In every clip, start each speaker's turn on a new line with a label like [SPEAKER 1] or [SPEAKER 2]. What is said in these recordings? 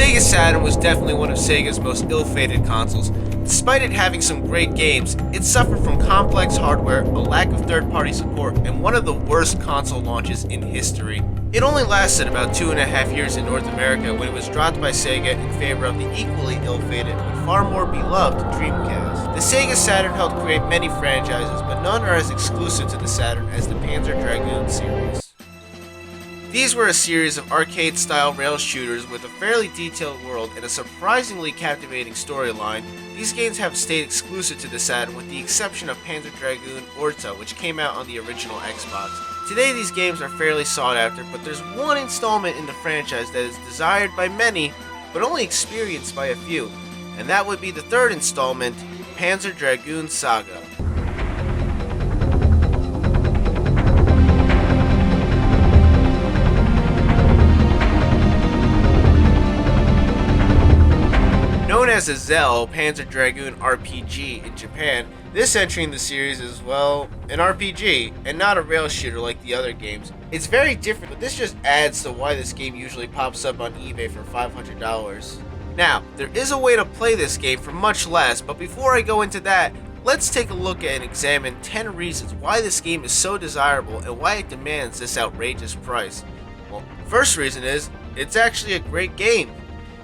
[SPEAKER 1] Sega Saturn was definitely one of Sega's most ill-fated consoles. Despite it having some great games, it suffered from complex hardware, a lack of third-party support, and one of the worst console launches in history. It only lasted about 2.5 years in North America when it was dropped by Sega in favor of the equally ill-fated but far more beloved Dreamcast. The Sega Saturn helped create many franchises, but none are as exclusive to the Saturn as the Panzer Dragoon series. These were a series of arcade-style rail shooters with a fairly detailed world and a surprisingly captivating storyline. These games have stayed exclusive to the Saturn with the exception of Panzer Dragoon Orta, which came out on the original Xbox. Today these games are fairly sought after, but there's one installment in the franchise that is desired by many, but only experienced by a few, and that would be the third installment, Panzer Dragoon Saga. Known as a Zell Panzer Dragoon RPG in Japan, this entry in the series is, well, an RPG, and not a rail shooter like the other games. It's very different, but this just adds to why this game usually pops up on eBay for $500. Now, there is a way to play this game for much less, but before I go into that, let's take a look at and examine 10 reasons why this game is so desirable and why it demands this outrageous price. Well, first reason is, it's actually a great game.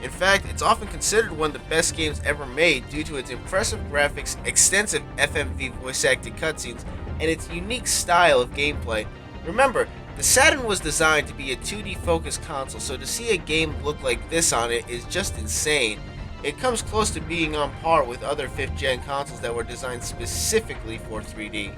[SPEAKER 1] In fact, it's often considered one of the best games ever made due to its impressive graphics, extensive FMV voice-acted cutscenes, and its unique style of gameplay. Remember, the Saturn was designed to be a 2D focused console, so to see a game look like this on it is just insane. It comes close to being on par with other 5th gen consoles that were designed specifically for 3D.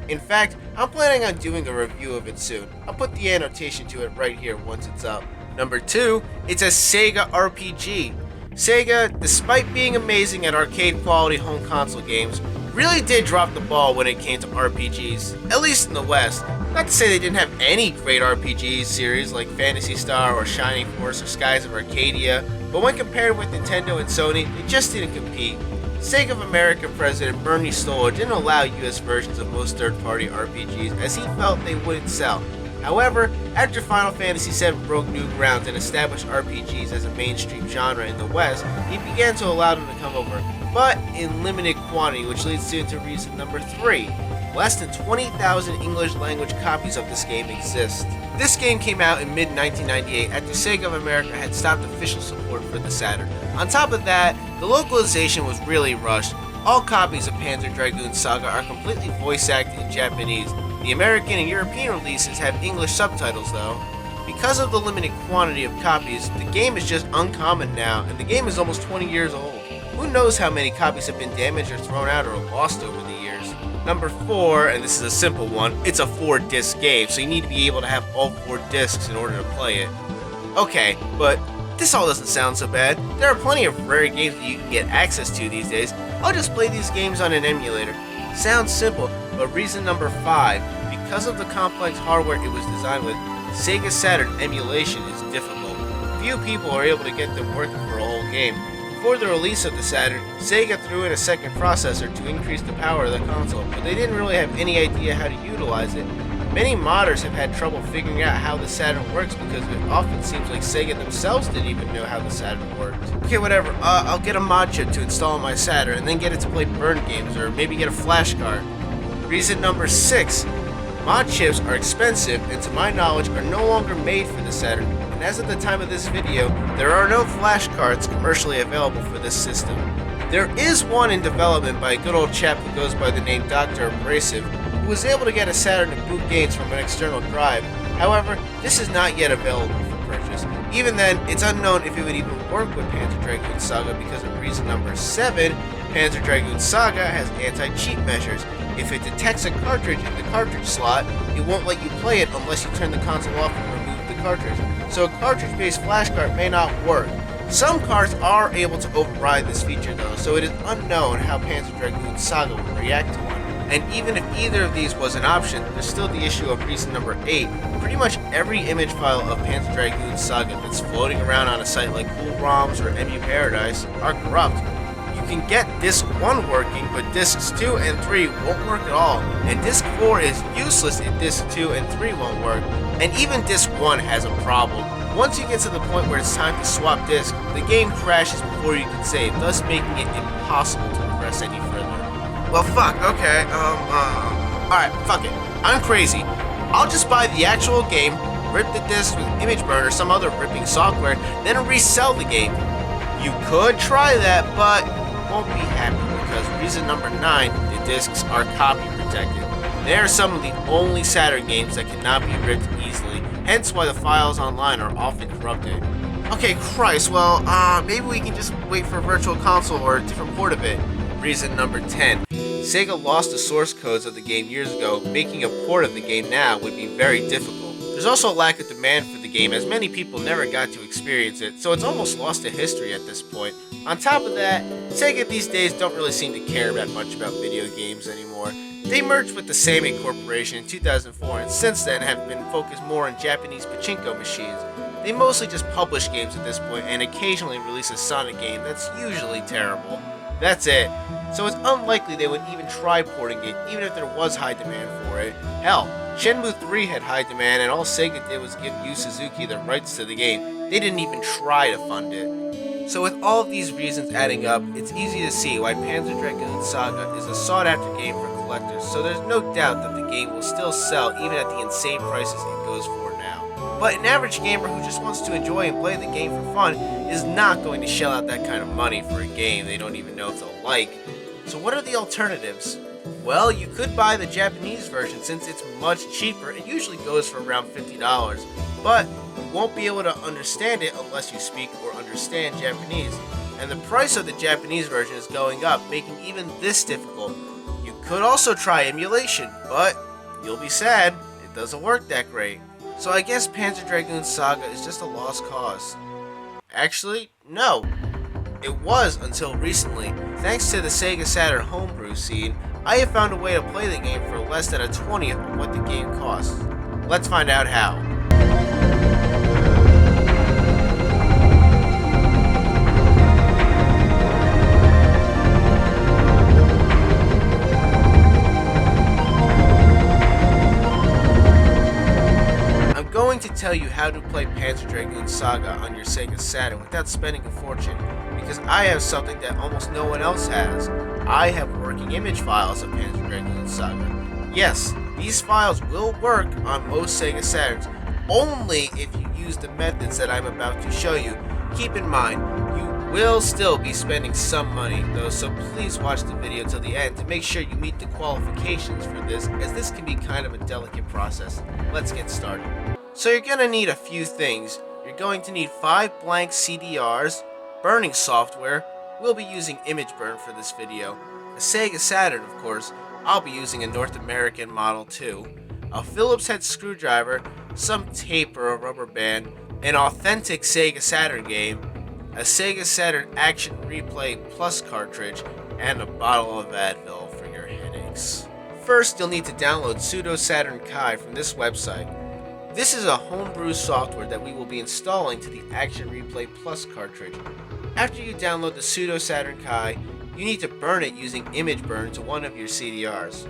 [SPEAKER 1] In fact, I'm planning on doing a review of it soon. I'll put the annotation to it right here once it's up. Number 2, it's a Sega RPG. Sega, despite being amazing at arcade quality home console games, really did drop the ball when it came to RPGs, at least in the West. Not to say they didn't have any great RPG series like Phantasy Star or Shining Force or Skies of Arcadia, but when compared with Nintendo and Sony, they just didn't compete. Sega of America President Bernie Stoller didn't allow US versions of most third-party RPGs as he felt they wouldn't sell. However, after Final Fantasy VII broke new ground and established RPGs as a mainstream genre in the West, he began to allow them to come over, but in limited quantity, which leads to reason number 3. Less than 20,000 English language copies of this game exist. This game came out in mid-1998 after Sega of America had stopped official support for the Saturn. On top of that, the localization was really rushed. All copies of Panzer Dragoon Saga are completely voice-acted in Japanese. The American and European releases have English subtitles though. Because of the limited quantity of copies, the game is just uncommon now, and the game is almost 20 years old. Who knows how many copies have been damaged or thrown out or lost over the years. Number 4, and this is a simple one, it's a 4-disc game, so you need to be able to have all 4 discs in order to play it. Okay, but this all doesn't sound so bad. There are plenty of rare games that you can get access to these days. I'll just play these games on an emulator. Sounds simple, but reason number 5, because of the complex hardware it was designed with, Sega Saturn emulation is difficult. Few people are able to get them working for a whole game. Before the release of the Saturn, Sega threw in a second processor to increase the power of the console, but they didn't really have any idea how to utilize it. Many modders have had trouble figuring out how the Saturn works because it often seems like Sega themselves didn't even know how the Saturn worked. Okay, whatever, I'll get a mod chip to install on my Saturn and then get it to play burn games or maybe get a flash card. Reason number 6, mod chips are expensive and to my knowledge are no longer made for the Saturn, and as of the time of this video, there are no flash cards commercially available for this system. There is one in development by a good old chap who goes by the name Dr. Abrasive, who was able to get a Saturn to boot games from an external drive. However, this is not yet available for purchase. Even then, it's unknown if it would even work with Panzer Dragoon Saga because of reason number 7, Panzer Dragoon Saga has anti-cheat measures. If it detects a cartridge in the cartridge slot, it won't let you play it unless you turn the console off and remove the cartridge. So a cartridge-based flash card may not work. Some cards are able to override this feature though, so it is unknown how Panzer Dragoon Saga will react to one. And even if either of these was an option, there's still the issue of reason number 8. Pretty much every image file of Panzer Dragoon Saga that's floating around on a site like CoolROMs or Emu Paradise are corrupt. You can get disc 1 working, but discs 2 and 3 won't work at all, and disc 4 is useless if disc 2 and 3 won't work, and even disc 1 has a problem. once you get to the point where it's time to swap discs, the game crashes before you can save, thus making it impossible to progress any further. Well, fuck, okay, alright, fuck it. I'm crazy. I'll just buy the actual game, rip the disc with ImageBurn or some other ripping software, then resell the game. You could try that, but won't be happy because reason number 9, the discs are copy protected. They are some of the only Saturn games that cannot be ripped easily, hence why the files online are often corrupted. Okay, Christ, well, maybe we can just wait for a virtual console or a different port of it. Reason number 10. Sega lost the source codes of the game years ago, making a port of the game now would be very difficult. There's also a lack of demand for the game, as many people never got to experience it, so it's almost lost to history at this point. On top of that, Sega these days don't really seem to care that much about video games anymore. They merged with the Sega Corporation in 2004 and since then have been focused more on Japanese pachinko machines. They mostly just publish games at this point and occasionally release a Sonic game that's usually terrible. That's it. So it's unlikely they would even try porting it, even if there was high demand for it. Hell, Shenmue 3 had high demand and all Sega did was give Yu Suzuki the rights to the game. They didn't even try to fund it. So with all of these reasons adding up, it's easy to see why Panzer Dragoon Saga is a sought-after game for collectors, so there's no doubt that the game will still sell even at the insane prices it goes for now. But an average gamer who just wants to enjoy and play the game for fun is not going to shell out that kind of money for a game they don't even know if they'll like. So what are the alternatives? Well, you could buy the Japanese version since it's much cheaper and usually goes for around $50, but you won't be able to understand it unless you speak or understand Japanese. And the price of the Japanese version is going up, making even this difficult. You could also try Emulation, but you'll be sad, it doesn't work that great. So I guess Panzer Dragoon Saga is just a lost cause. Actually, no. It was until recently. Thanks to the Sega Saturn homebrew scene, I have found a way to play the game for less than a 20th of what the game costs. Let's find out how. I'm going to tell you how to play Panzer Dragoon Saga on your Sega Saturn without spending a fortune, because I have something that almost no one else has. I have working image files of Panzer Dragoon Saga. Yes, these files will work on most Sega Saturns, only if you use the methods that I'm about to show you. Keep in mind, you will still be spending some money though, so please watch the video till the end to make sure you meet the qualifications for this, as this can be kind of a delicate process. Let's get started. So you're going to need a few things. You're going to need 5 blank CDRs, burning software. We'll be using ImageBurn for this video. A Sega Saturn, of course. I'll be using a North American model too. A Phillips head screwdriver, some tape or a rubber band, an authentic Sega Saturn game, a Sega Saturn Action Replay Plus cartridge, and a bottle of Advil for your headaches. First, you'll need to download Pseudo Saturn Kai from this website. This is a homebrew software that we will be installing to the Action Replay Plus cartridge. After you download the Pseudo Saturn Kai, you need to burn it using ImageBurn to one of your CDRs.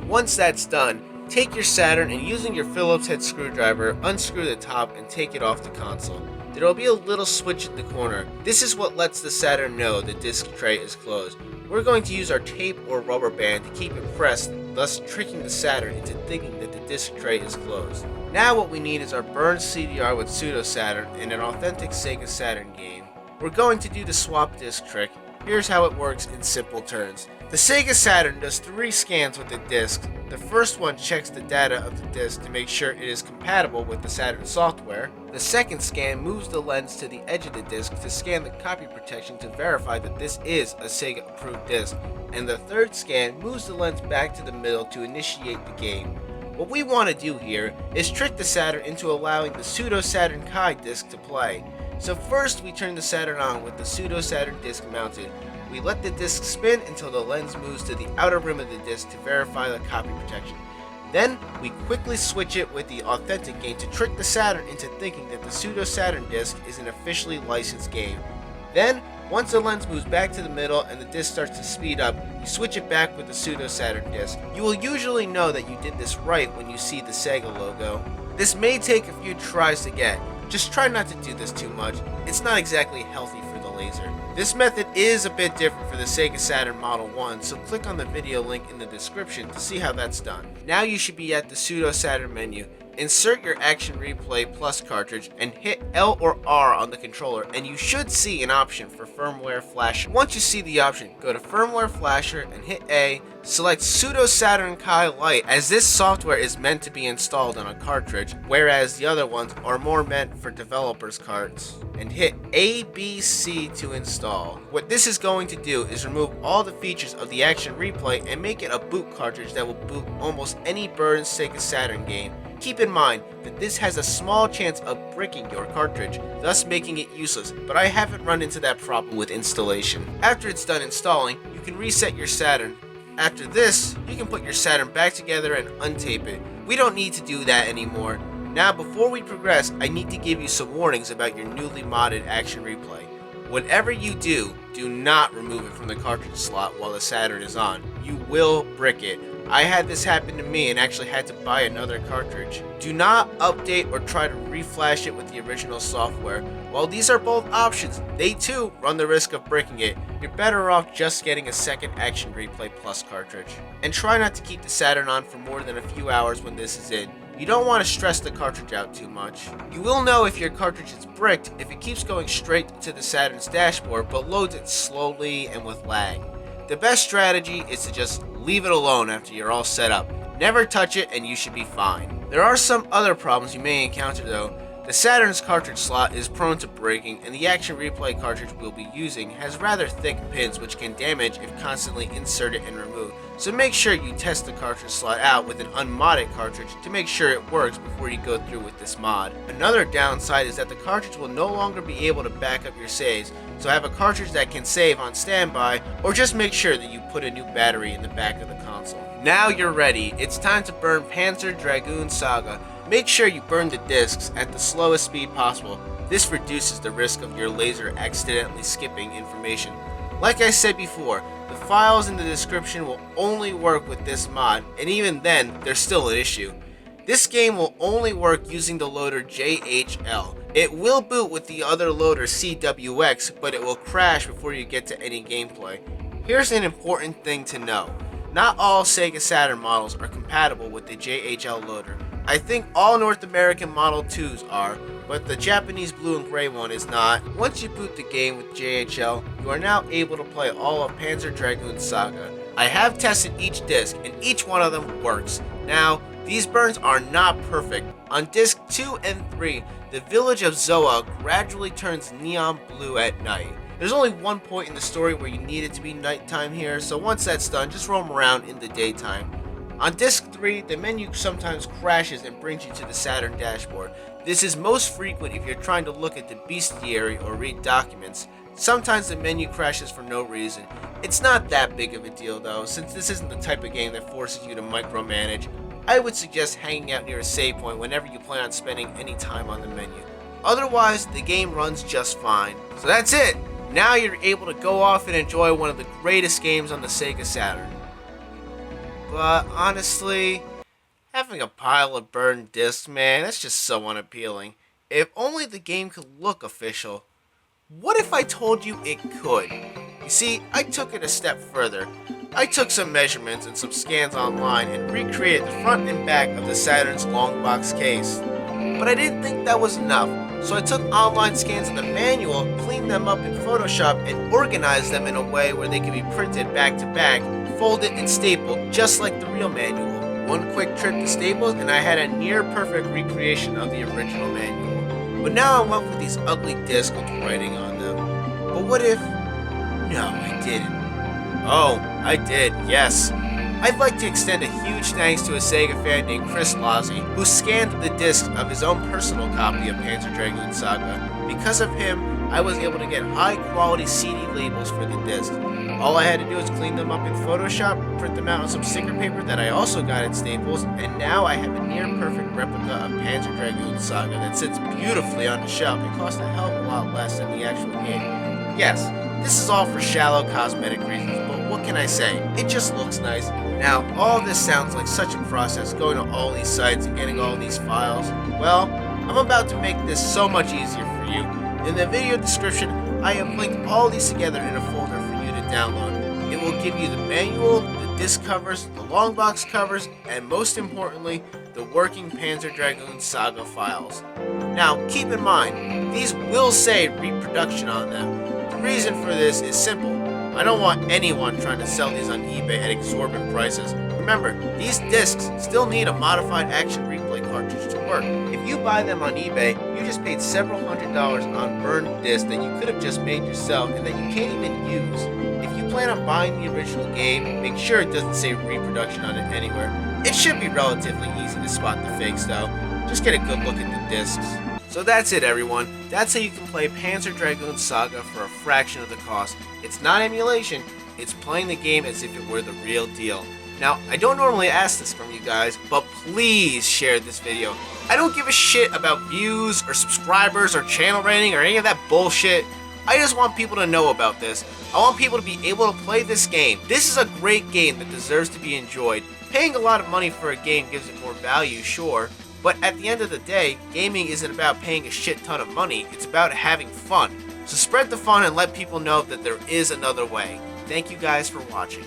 [SPEAKER 1] Once that's done, take your Saturn and using your Phillips head screwdriver, unscrew the top and take it off the console. There will be a little switch in the corner. This is what lets the Saturn know the disc tray is closed. We're going to use our tape or rubber band to keep it pressed, thus tricking the Saturn into thinking that the disc tray is closed. Now what we need is our burned CDR with Pseudo Saturn and an authentic Sega Saturn game. We're going to do the swap disc trick. Here's how it works in simple terms. The Sega Saturn does 3 scans with the disc. The first one checks the data of the disc to make sure it is compatible with the Saturn software. The second scan moves the lens to the edge of the disc to scan the copy protection to verify that this is a Sega approved disc. And the third scan moves the lens back to the middle to initiate the game. What we want to do here is trick the Saturn into allowing the Pseudo Saturn Kai disc to play. So first we turn the Saturn on with the Pseudo Saturn disc mounted. We let the disc spin until the lens moves to the outer rim of the disc to verify the copy protection. Then we quickly switch it with the authentic game to trick the Saturn into thinking that the Pseudo Saturn disc is an officially licensed game. Then, once the lens moves back to the middle and the disc starts to speed up, you switch it back with the Pseudo Saturn disc. You will usually know that you did this right when you see the Sega logo. This may take a few tries to get, Just try not to do this too much. It's not exactly healthy for the laser. This method is a bit different for the Sega Saturn Model 1, so click on the video link in the description to see how that's done. Now you should be at the Pseudo Saturn menu. Insert your Action Replay Plus cartridge and hit L or R on the controller, and you should see an option for Firmware Flasher. Once you see the option, go to Firmware Flasher and hit A. Select Pseudo Saturn Kai Lite, as this software is meant to be installed on a cartridge, whereas the other ones are more meant for developers' carts. And hit ABC to install. What this is going to do is remove all the features of the Action Replay and make it a boot cartridge that will boot almost any burned Sega Saturn game. Keep in mind that this has a small chance of bricking your cartridge, thus making it useless, but I haven't run into that problem with installation. After it's done installing, you can reset your Saturn. After this, you can put your Saturn back together and untape it. We don't need to do that anymore. Now, before we progress, I need to give you some warnings about your newly modded Action Replay. Whatever you do, do not remove it from the cartridge slot while the Saturn is on. You will brick it. I had this happen to me and actually had to buy another cartridge. Do not update or try to reflash it with the original software. While these are both options, they too run the risk of breaking it. You're better off just getting a second Action Replay Plus cartridge. And try not to keep the Saturn on for more than a few hours when this is in. You don't want to stress the cartridge out too much. You will know if your cartridge is bricked if it keeps going straight to the Saturn's dashboard but loads it slowly and with lag. The best strategy is to just leave it alone after you're all set up. Never touch it and you should be fine. There are some other problems you may encounter though. The Saturn's cartridge slot is prone to breaking, and the Action Replay cartridge we'll be using has rather thick pins which can damage if constantly inserted and removed. So make sure you test the cartridge slot out with an unmodded cartridge to make sure it works before you go through with this mod. Another downside is that the cartridge will no longer be able to back up your saves, so have a cartridge that can save on standby, or just make sure that you put a new battery in the back of the console. Now you're ready. It's time to burn Panzer Dragoon Saga. Make sure you burn the discs at the slowest speed possible. This reduces the risk of your laser accidentally skipping information. Like I said before, the files in the description will only work with this mod, and even then, there's still an issue. This game will only work using the loader JHL. It will boot with the other loader CWX, but it will crash before you get to any gameplay. Here's an important thing to know. Not all Sega Saturn models are compatible with the JHL loader. I think all North American Model 2s are, but the Japanese blue and gray one is not. Once you boot the game with JHL, you are now able to play all of Panzer Dragoon Saga. I have tested each disc, and each one of them works. Now, these burns are not perfect. On disc 2 and 3, the village of Zoa gradually turns neon blue at night. There's only one point in the story where you need it to be nighttime here, so once that's done, just roam around in the daytime. On disc 3, the menu sometimes crashes and brings you to the Saturn dashboard. This is most frequent if you're trying to look at the bestiary or read documents. Sometimes the menu crashes for no reason. It's not that big of a deal though, since this isn't the type of game that forces you to micromanage. I would suggest hanging out near a save point whenever you plan on spending any time on the menu. Otherwise, the game runs just fine. So that's it! Now you're able to go off and enjoy one of the greatest games on the Sega Saturn. But honestly, having a pile of burned discs, man, that's just so unappealing. If only the game could look official. What if I told you it could? You see, I took it a step further. I took some measurements and some scans online and recreated the front and back of the Saturn's long box case. But I didn't think that was enough, so I took online scans of the manual, cleaned them up in Photoshop, and organized them in a way where they could be printed back to back, folded and stapled just like the real manual. One quick trip to Staples and I had a near perfect recreation of the original manual. But now I'm left with these ugly discs with writing on them. But what if... No, I didn't. Oh, I did, yes. I'd like to extend a huge thanks to a Sega fan named Chris Lozzi, who scanned the disc of his own personal copy of Panzer Dragoon Saga. Because of him, I was able to get high-quality CD labels for the disc. All I had to do was clean them up in Photoshop, print them out on some sticker paper that I also got at Staples, and now I have a near-perfect replica of Panzer Dragoon Saga that sits beautifully on the shelf and costs a hell of a lot less than the actual game. Yes, this is all for shallow cosmetic reasons, but what can I say? It just looks nice. Now, all this sounds like such a process, going to all these sites and getting all these files. Well, I'm about to make this so much easier for you. In the video description, I have linked all these together in a folder for you to download. It will give you the manual, the disc covers, the long box covers, and most importantly, the working Panzer Dragoon Saga files. Now, keep in mind, these will say reproduction on them. The reason for this is simple. I don't want anyone trying to sell these on eBay at exorbitant prices. Remember, these discs still need a modified action replay cartridge to work. If you buy them on eBay, you just paid several $100s on burned discs that you could have just made yourself and that you can't even use. If you plan on buying the original game, make sure it doesn't say reproduction on it anywhere. It should be relatively easy to spot the fakes though. Just get a good look at the discs. So that's it, everyone. That's how you can play Panzer Dragoon Saga for a fraction of the cost. It's not emulation, it's playing the game as if it were the real deal. Now, I don't normally ask this from you guys, but please share this video. I don't give a shit about views or subscribers or channel rating or any of that bullshit. I just want people to know about this. I want people to be able to play this game. This is a great game that deserves to be enjoyed. Paying a lot of money for a game gives it more value, sure, but at the end of the day, gaming isn't about paying a shit ton of money, it's about having fun. So spread the fun and let people know that there is another way. Thank you guys for watching.